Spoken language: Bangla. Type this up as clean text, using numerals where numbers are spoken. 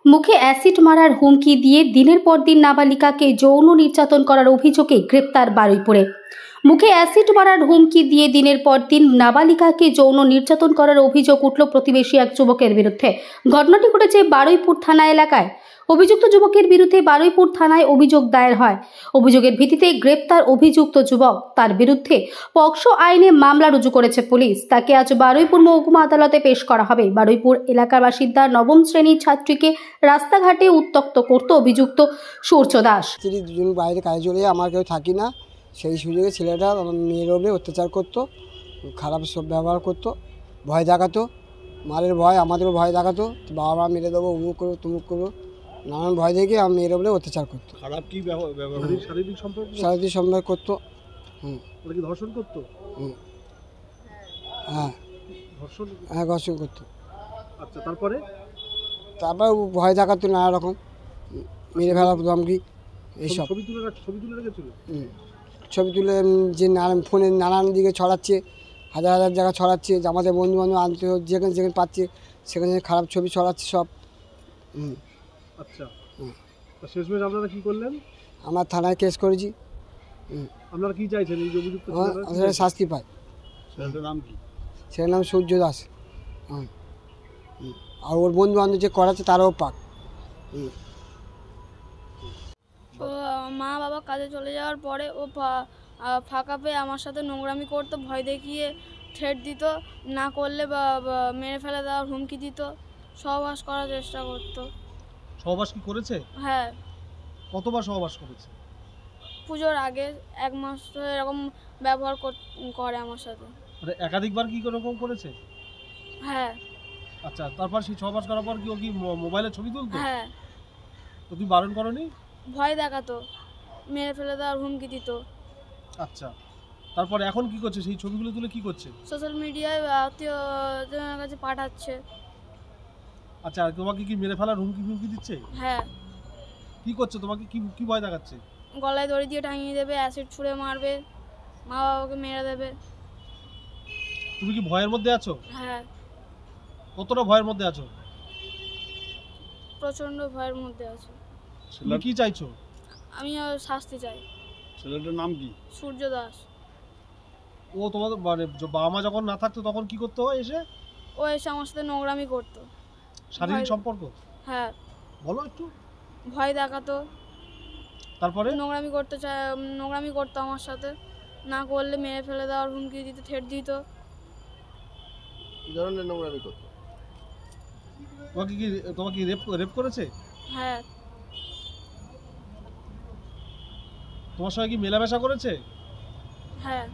মুখে অ্যাসিড মারার হুমকি দিয়ে দিনের পর দিন নাবালিকাকে যৌন নির্যাতন করার অভিযোগে গ্রেপ্তার বারুইপুরে। মুখে অ্যাসিড মারার হুমকি দিয়ে দিনের পর দিন নাবালিকাকে যৌন নির্যাতন করার অভিযোগ উঠল প্রতিবেশী এক যুবকের বিরুদ্ধে। ঘটনাটি ঘটেছে বারুইপুর থানা এলাকায়। অভিযুক্ত যুবকের বিরুদ্ধে বারুইপুর থানায় অভিযোগ দায়ের হয়। অভিযোগের ভিত্তিতে গ্রেপ্তার অভিযুক্ত যুবক। তার বিরুদ্ধে পক্সো আইনে মামলা রুজু করেছে পুলিশ। তাকে আজ বারুইপুর মহকুমা আদালতে পেশ করা হবে। বারুইপুর এলাকার বাসিন্দা নবম শ্রেণীর ছাত্রীকে রাস্তাঘাটে উত্ত্যক্ত করত অভিযুক্ত সূর্য দাস। দুজন বাইরে কাজে চলে যায়, আমার কেউ থাকি না, সেই সুযোগে ছেলেটা আমার মেয়ের ওপরে অত্যাচার করতো, খারাপ সব ব্যবহার করতো, ভয় দেখাতো, মারের ভয়, আমাদেরও ভয় দেখাতো, বাবা মা মেরে দেবো, অমুক করবো তুমুক করবো, নানান ভয় দেখে আমার মেয়ের ওপরে অত্যাচার করতো। খারাপ কি শারীরিক সম্পর্ক করতো। কি ধর্ষণ করতো? হ্যাঁ ঘর্ষণ করতো। আচ্ছা, তারপর ভয় দেখাতো, নানা রকম মেরে ফেলা ধমকি এইসব। ছবি তুলে রেখেছিল। ছবি তুলে যে ফোনে নানান দিকে ছড়াচ্ছে, হাজার হাজার জায়গা ছড়াচ্ছে, যে আমাদের বন্ধু বান্ধব আনতে যেখানে যেখানে পাচ্ছে সেখানে খারাপ ছবি ছড়াচ্ছে সব। আচ্ছা, শেষমেশ আপনারা কি করলেন? আমরা থানায় কেস করেছি। আপনারা কি চাইছেন? এই অভিযুক্ত শাস্তি পায়। ছেলেটার নাম কি? ছেলের নাম সূর্য দাস। আর ওর বন্ধু বান্ধব যে করাচ্ছে তারাও পাক। মা বাবা কাজে চলে যাওয়ার পরে ও ফাঁকা পেয়ে আমার সাথে নোংরামি করতো, ভয় দেখিয়ে থ্রেট দিত, না করলে বা মেরে ফেলে দেওয়ার হুমকি দিত, সহবাস করার চেষ্টা করতো। সহবাস কি করেছে? হ্যাঁ। কতবার সহবাস করেছে? পুজোর আগে 1 মাস ধরে এরকম ব্যবহার করে আমার সাথে। মানে একাধিকবার কি এরকম করেছে? হ্যাঁ। আচ্ছা, তারপর সেই সহবাস করার পর কি ও কি মোবাইলে ছবি তুলতো? হ্যাঁ। তো তুমি বারণ করনি? ভয় দেখাতো, মেরে ফেলে দেওয়ার হুমকি দিত। আচ্ছা, তারপর এখন কি করছে? সেই ছবিগুলো তুলে কি করছে? সোশ্যাল মিডিয়ায় আত্মীয়জনের কাছে পাঠাচ্ছে। আচ্ছা, তোমাকে কি মেরে ফেলার হুমকি দিচ্ছে? হ্যাঁ। কি করছে? তোমাকে কি ভয় দেখাচ্ছে? গলায় দড়ি দিয়ে টাঙিয়ে দেবে, অ্যাসিড ছুঁড়ে মারবে, মা বাবাকে মেরে দেবে। তুমি কি ভয়ের মধ্যে আছো? হ্যাঁ। কতটা ভয়ের মধ্যে আছো? প্রচন্ড ভয়ের মধ্যে আছি। তুমি কি চাইছো? আমি শাস্তি চাই। ছেলেটার নাম কি? সূর্য দাস। ও তোমাদের মানে বাবা মা যখন না থাকতো তখন কি করতো? ও এসে আমার সাথে নোংরামি করতো। শারীরিক সম্পর্ক? হ্যাঁ। বলো একটু। ভয় দেখাতো, তারপরে নোংরামি করতো আমার সাথে, না করলে মেরে ফেলে দেওয়ার হুমকি দিত, থ্রেট দিত। কি ধরনের নোংরামি করতো? তোমাকে কি রেপ করেছে? হ্যাঁ। তোমার সঙ্গে কি মেলামেশা করেছে? হ্যাঁ।